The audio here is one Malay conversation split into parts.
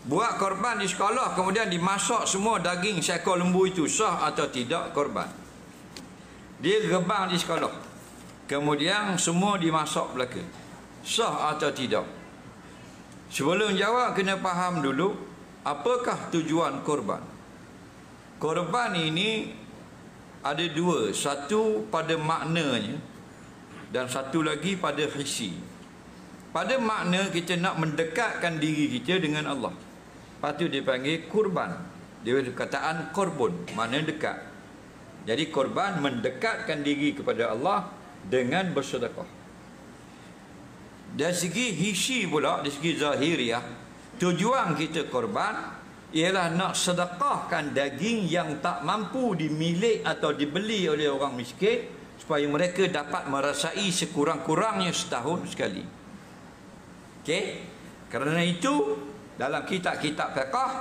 buat korban di sekolah, kemudian dimasak semua daging seekor lembu itu, sah atau tidak korban? Dia gebang di sekolah, kemudian semua dimasak belaka, sah atau tidak? Sebelum jawab, kena faham dulu apakah tujuan korban. Korban ini ada dua, satu pada maknanya dan satu lagi pada hissi. Pada makna, kita nak mendekatkan diri kita dengan Allah, lepas tu dia panggil kurban. Dia kataan korbun, makna dekat. Jadi korban mendekatkan diri kepada Allah dengan bersedekah. Dari segi hissi pula, dari segi zahiriah, tujuan kita korban ialah nak sedekahkan daging yang tak mampu dimilik atau dibeli oleh orang miskin, supaya mereka dapat merasai sekurang-kurangnya setahun sekali. Okey? Kerana itu, dalam kitab-kitab fiqh,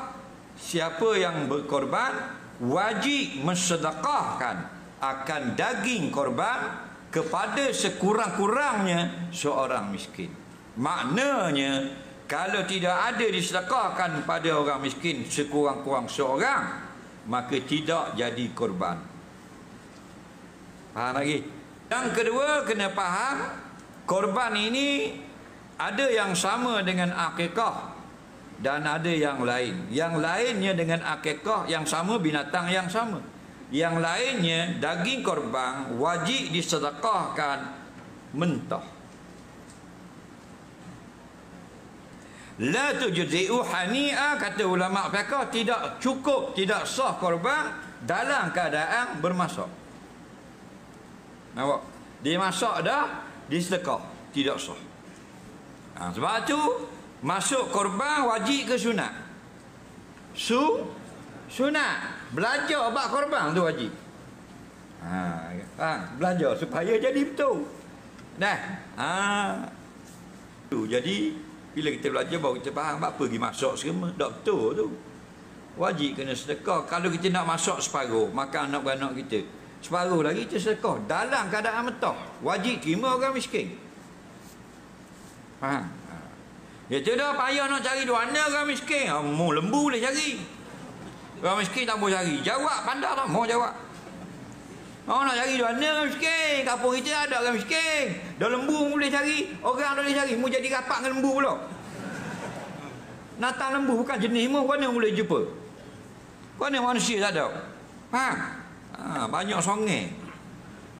siapa yang berkorban wajib mensedekahkan akan daging korban kepada sekurang-kurangnya seorang miskin. Maknanya, kalau tidak ada disedekahkan pada orang miskin sekurang-kurang seorang, maka tidak jadi korban. Faham lagi? Yang kedua, kena faham korban ini ada yang sama dengan akikah dan ada yang lain. Yang lainnya dengan akikah, yang sama binatang yang sama. Yang lainnya daging korban wajib disedekahkan mentah. La tujzi'u hani'a, kata ulama fiqh, tidak cukup, tidak sah korban dalam keadaan bermasak. Nampak? Dia masak dah, disedekah, tidak sah. Sebab tu masuk korban wajib ke sunat? Sunat. Belajar bab korban tu wajib. Belajar supaya jadi betul. Dah. Jadi bila kita belajar baru kita faham apa pergi masak semua. Tak betul tu. Wajib kena sedekah. Kalau kita nak masak separuh, makan anak beranak kita, separuh lagi kita sedekah dalam keadaan mentah. Wajib terima orang miskin. Faham? Ya tidak payah nak cari di mana orang miskin. Mau lembu boleh cari. Orang miskin tak boleh cari. Jawab pandai tak mau jawab. Nak cari di mana orang miskin? Kampung kita ada orang miskin. Dah lembu boleh cari, orang boleh cari. Mau jadi rapat dengan lembu pula. Natang lembu bukan jenis mu, mana boleh jumpa? Mana manusia tak ada? Banyak songai.